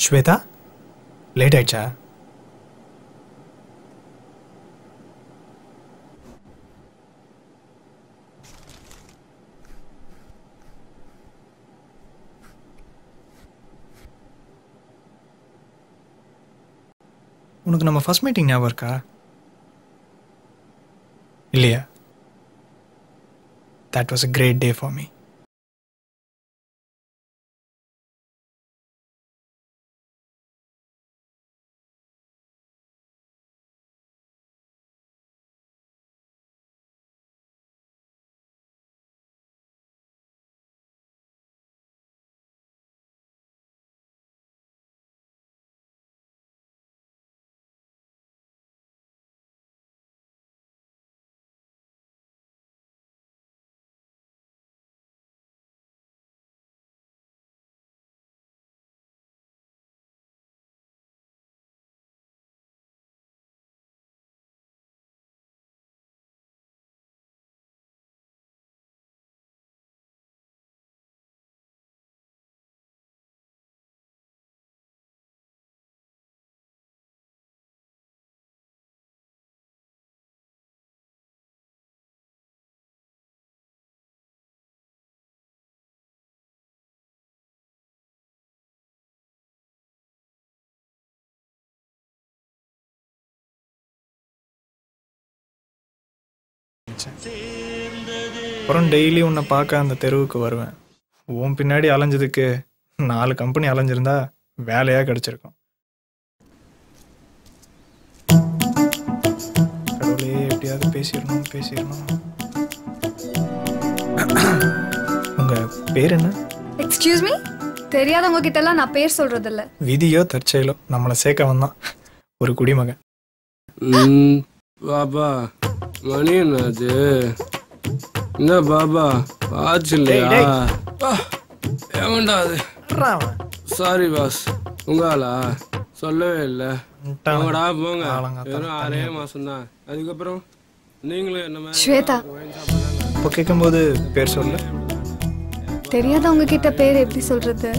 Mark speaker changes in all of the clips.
Speaker 1: Shweta late ஆயிடுச்சா? உனக்கு நம்ம ஃபர்ஸ்ட் மீட்டிங் ஞாபகம் இருக்கா? இல்லையா? That was a great day for me. அப்புறம் டெய்லி உன்னை பார்க்க அந்த தெருவுக்கு வருவேன். உன் பின்னாடி அலைஞ்சதுக்கு 4 கம்பெனி அலைஞ்சிருந்தா வேலையாக கிடச்சிருக்கும். கடவுளே, எப்படியாவது பேசிடணும். உங்கள் பேர் என்ன?
Speaker 2: எக்ஸ்கியூஸ் மீ, தெரியாதவங்க கிட்ட எல்லாம் நான் பேர் சொல்றது இல்ல.
Speaker 1: விதியோ தற்செயலோ நம்மளை சேர்க்க வந்தான் ஒரு குடிமகன்.
Speaker 3: பாபா மணி என்னது? என்ன பாபா ஆச்சு இல்லையா? ஏமாண்டா அது. சாரி பாஸ், உங்களா சொல்லவே இல்லை. போங்கடா போங்க. வெறும் 6 மாசம்தான். அதுக்கப்புறம் நீங்களும் என்ன
Speaker 2: ஸ்வேதா
Speaker 1: இப்போ கேட்கும்போது பேர் சொல்ல
Speaker 2: தெரியாதவங்க கிட்ட பேர் எப்படி சொல்றது?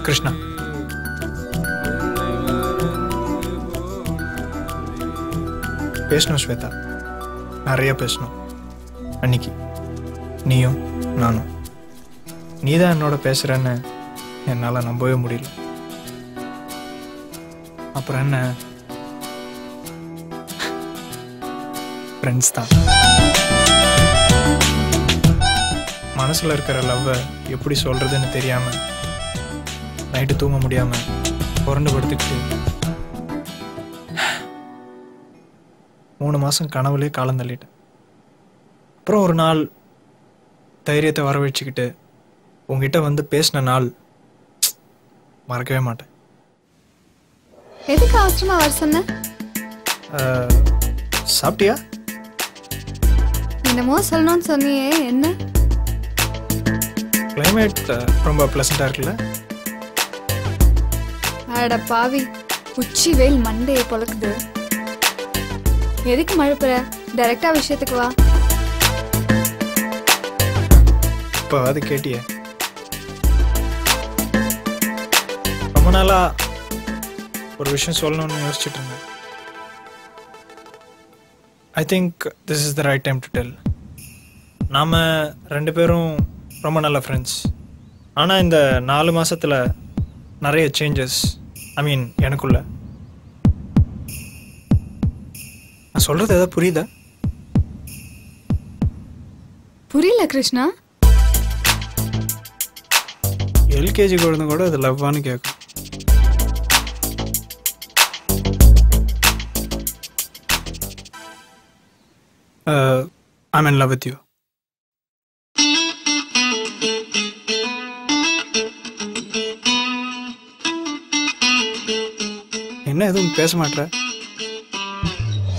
Speaker 1: கிருஷ்ணா. பேசணும் ஸ்வேதா, நிறைய பேசணும். அன்னைக்கு நீயும் நானும் நீ தான் என்னோட பேசுகிறேன்னு என்னால் நம்பவே முடியல. அப்புறம் என்ன, ஃப்ரெண்ட்ஸ் தான். மனசில் இருக்கிற லவ்வை எப்படி சொல்கிறதுன்னு தெரியாமல் நைட்டு தூங்க முடியாமல் புரண்டு படுத்துக்கிட்டு 3 மாதம் கனவுலே காலம் தள்ளிட்டேன். அப்புறம் ஒரு நாள் தைரியத்தை வர வச்சுக்கிட்டு உங்ககிட்ட வந்து பேசின நாள் மறக்கவே மாட்டேன்.
Speaker 2: எதுக்கு அவசரமா வர சொன்ன?
Speaker 1: சாப்பிட்டியா?
Speaker 2: என்னமோ சொல்லணும்னு சொன்னியே, என்ன?
Speaker 1: கிளைமேட் ரொம்ப ப்ளசண்டாக இருக்குல்ல?
Speaker 2: அட பாவி, உச்சி வெயில் மண்டையை பொழக்குது. எதுக்கு மழுப்புற? டைரக்டா விஷயத்துக்கு வா.
Speaker 1: இப்போ அது கேட்டிய? ரொம்ப நாளா ஒரு விஷயம் சொல்லணும்னு யோசிச்சுட்டு இருந்தேன். I think this is the right time to tell. நாம் 2 பேரும் ரொம்ப நல்ல ஃப்ரெண்ட்ஸ். ஆனால் இந்த 4 மாதத்தில் நிறைய சேஞ்சஸ், ஐ மீன் எனக்குள்ள. நான் சொல்கிறது எதாவது புரியுதா?
Speaker 2: புரியல கிருஷ்ணா.
Speaker 3: எல்கேஜி குழந்தை கூட அது லவ்வான்னு கேட்கும்.
Speaker 1: I'm in love with you. என்ன எதுவும் பேச மாட்டேற?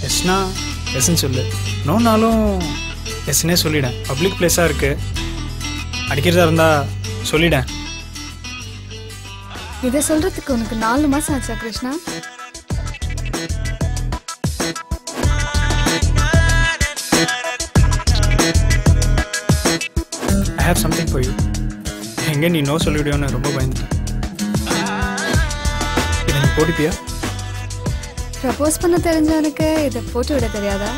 Speaker 1: எஸ்னா எஸ்ன்னு சொல்லு, நோனாலும் எஸ்னே சொல்லிடேன். பப்ளிக் பிளேஸாக இருக்கு, அடிக்கிறதா இருந்தா சொல்லிடேன்.
Speaker 2: இதை சொல்றதுக்கு உனக்கு 4 மாசம் ஆச்சா Krishna?
Speaker 1: I have something for you.
Speaker 3: எங்கே நீ நோ சொல்லிவிடுவோன்னு ரொம்ப பயந்துட்டேன். இதை நீ போட்டுப்பியா?
Speaker 2: ப்ரப்போஸ் பண்ண தெரிஞ்சவனுக்கு இதை போட்டு விட தெரியாதா?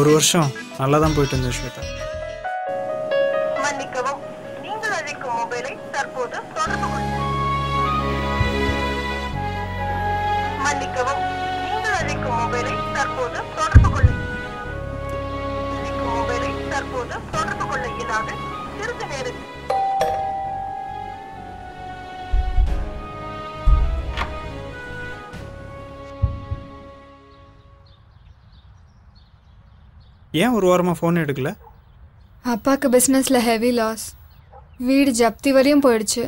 Speaker 3: ஒரு வருஷம் நல்லா தான் போயிட்டு இருந்தேன் ஸ்வேதா.
Speaker 4: மன்னிக்கவும், நீங்கள் அழைக்கும் மொபைலை தற்போது தொடர்பு மன்னிக்கவும், நீங்கள் அழைக்கும் மொபைலை தற்போது தொடர்பு கொள்ள இயலாது. சிறிது நேரத்தில்
Speaker 3: ஏன் ஒரு வாரமாக ஃபோன் எடுக்கல?
Speaker 2: அப்பாவுக்கு பிஸ்னஸில் ஹெவி லாஸ், வீடு ஜப்தி வரையும் போயிடுச்சு.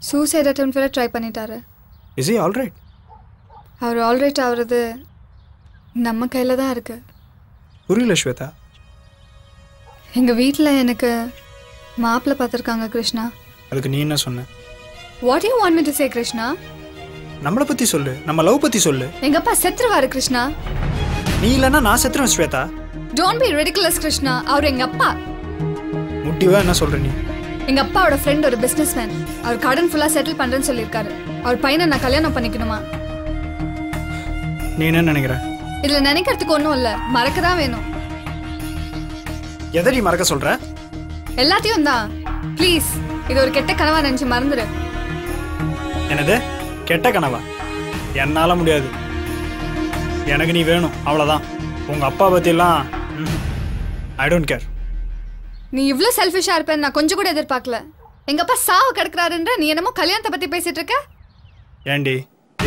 Speaker 2: சூசைட் அட்டெம்ப்ட் வேறு ட்ரை பண்ணிட்டாரு.
Speaker 3: Is he alright?
Speaker 2: அவர் ஆல்ரைட் ஆகுறது நம்ம கையில் தான் இருக்கு.
Speaker 3: புரியல ஸ்வேதா.
Speaker 2: எங்கள் வீட்டில் எனக்கு மாப்பிள்ளை பார்த்துருக்காங்க கிருஷ்ணா.
Speaker 3: அதுக்கு நீ என்ன சொன்ன?
Speaker 2: What you want me to say Krishna?
Speaker 3: நம்மளை பற்றி சொல்லு, நம்ம லவ் பற்றி சொல்லு.
Speaker 2: எங்கள் அப்பா செத்துருவாரு கிருஷ்ணா.
Speaker 3: நீ இல்லைன்னா நான் செத்துருவேன் Swetha.
Speaker 2: Don't be ridiculous Krishna. அவர் எங்கள் அப்பா.
Speaker 3: முட்டிவா என்ன சொல்ற நீ?
Speaker 2: எங்கள் அப்பாவோட ஃப்ரெண்ட் ஒரு பிஸ்னஸ் மேன். அவர் கடன் ஃபுல்லாக செட்டில் பண்ணுறேன்னு சொல்லியிருக்காரு. அவர் பையனை நான் கல்யாணம் பண்ணிக்கணுமா?
Speaker 3: நீ என்ன நினைக்கிற?
Speaker 2: இதில் நினைக்கிறதுக்கு ஒன்றும் இல்லை, மறக்க தான் வேணும்.
Speaker 3: எதை நீ மறக்க சொல்ற?
Speaker 2: எல்லாத்தையும் தான். ப்ளீஸ், இது ஒரு கெட்ட கனவா நினைச்சு மறந்துடு.
Speaker 3: என்னது கெட்ட கனவா? என்னால முடியாது. எனக்கு நீ வேணும், அவ்வளோதான். உங்க அப்பா பத்தியெல்லாம் ஐ டோன்ட் கேர்.
Speaker 2: நீ இவ்வளோ செல்ஃபிஷாக இருப்பேன்னு நான் கொஞ்சம் கூட எதிர்பார்க்கல. எங்கள் அப்பா சாவு கிடக்குறாருன்ற நீ என்னமோ கல்யாணத்தை பற்றி பேசிட்டு இருக்க.
Speaker 3: ஏண்டி,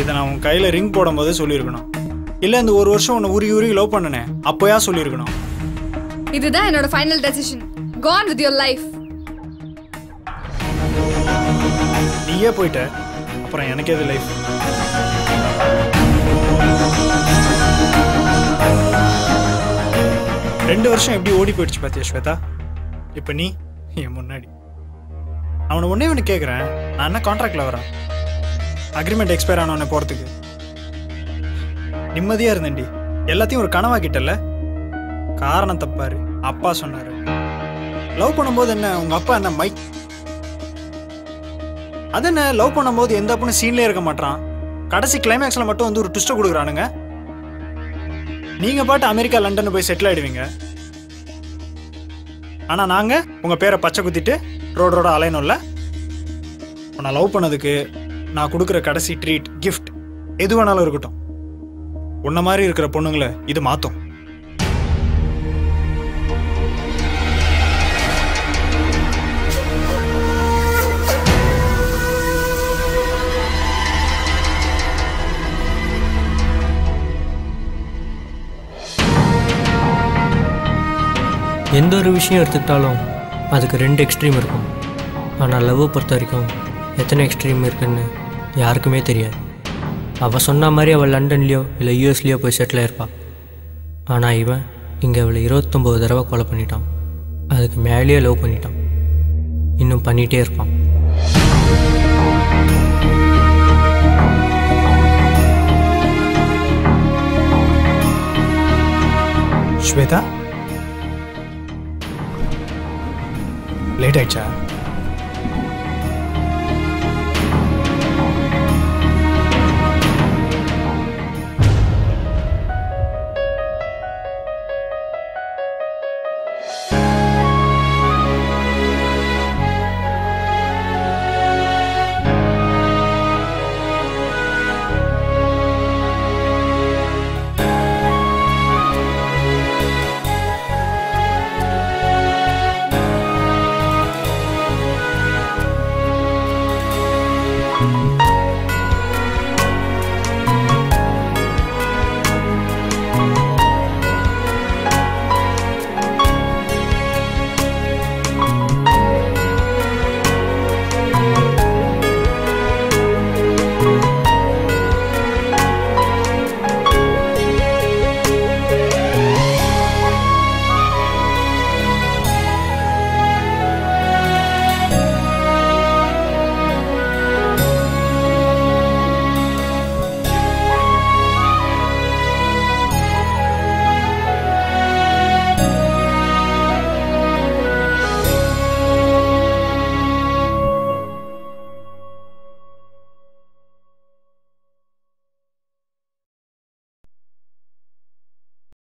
Speaker 3: இதை நான் உன் கையில் ரிங் போடும்போது சொல்லியிருக்கணும். இல்லை இந்த ஒரு வருஷம் உன்னை உருகி உருகி லவ் பண்ணனேன், அப்போயா சொல்லியிருக்கணும்.
Speaker 2: இதுதான் என்னோட final decision. Go on with your life.
Speaker 3: நீயே போயிட்ட, அப்புறம் எனக்கு எது லைஃப்? ரெண்டு வருஷம் எப்படி ஓடி போயிடுச்சு பாத்தியா ஸ்வேதா? இப்போ நீ என் முன்னாடி. அவனை ஒன்னே ஒன்று கேட்குறேன், நான் என்ன கான்ட்ராக்டில் வரேன்? அக்ரிமெண்ட் எக்ஸ்பயர் ஆனவனை போகிறதுக்கு நிம்மதியாக இருந்தேன்டி. எல்லாத்தையும் ஒரு கனவாக்கிட்டல. காரணம் தப்பாரு. அப்பா சொன்னாரு. லவ் பண்ணும்போது என்ன உங்க அப்பா என்ன மைக்? அது என்ன லவ் பண்ணும்போது எந்த அப்பனும் சீன்லேயே இருக்க மாட்டான். கடைசி கிளைமேக்ஸ்ல மட்டும் வந்து ஒரு ட்விஸ்ட்டை கொடுக்குறானுங்க. நீங்க பாட்டு அமெரிக்கா லண்டன் போய் செட்டில் ஆயிடுவீங்க. ஆனா நாங்க உங்க பேரை பச்சை குத்திட்டு ரோட அலையணும்ல. உன்னை லவ் பண்ணதுக்கு நான் கொடுக்குற கடைசி ட்ரீட், கிஃப்ட் எது வேணாலும் இருக்கட்டும். உன்ன மாதிரி இருக்கிற பொண்ணுங்களை இது மாத்தும்.
Speaker 5: எந்த ஒரு விஷயம் எடுத்துக்கிட்டாலும் அதுக்கு ரெண்டு எக்ஸ்ட்ரீம் இருக்கும். ஆனால் லவ்வை பொறுத்த வரைக்கும் எத்தனை எக்ஸ்ட்ரீம் இருக்குன்னு யாருக்குமே தெரியாது. அவள் சொன்ன மாதிரி அவள் லண்டன்லேயோ இல்லை யூஎஸ்லேயோ போய் செட்டில் ஆயிருப்பாள். ஆனால் இவன் இங்கே அவளை 29 தடவை கொலை பண்ணிட்டான். அதுக்கு மேலேயே லவ் பண்ணிட்டான். இன்னும் பண்ணிகிட்டே இருப்பான்.
Speaker 3: ஸ்வேதா, லேட் ஆயிடுச்சா?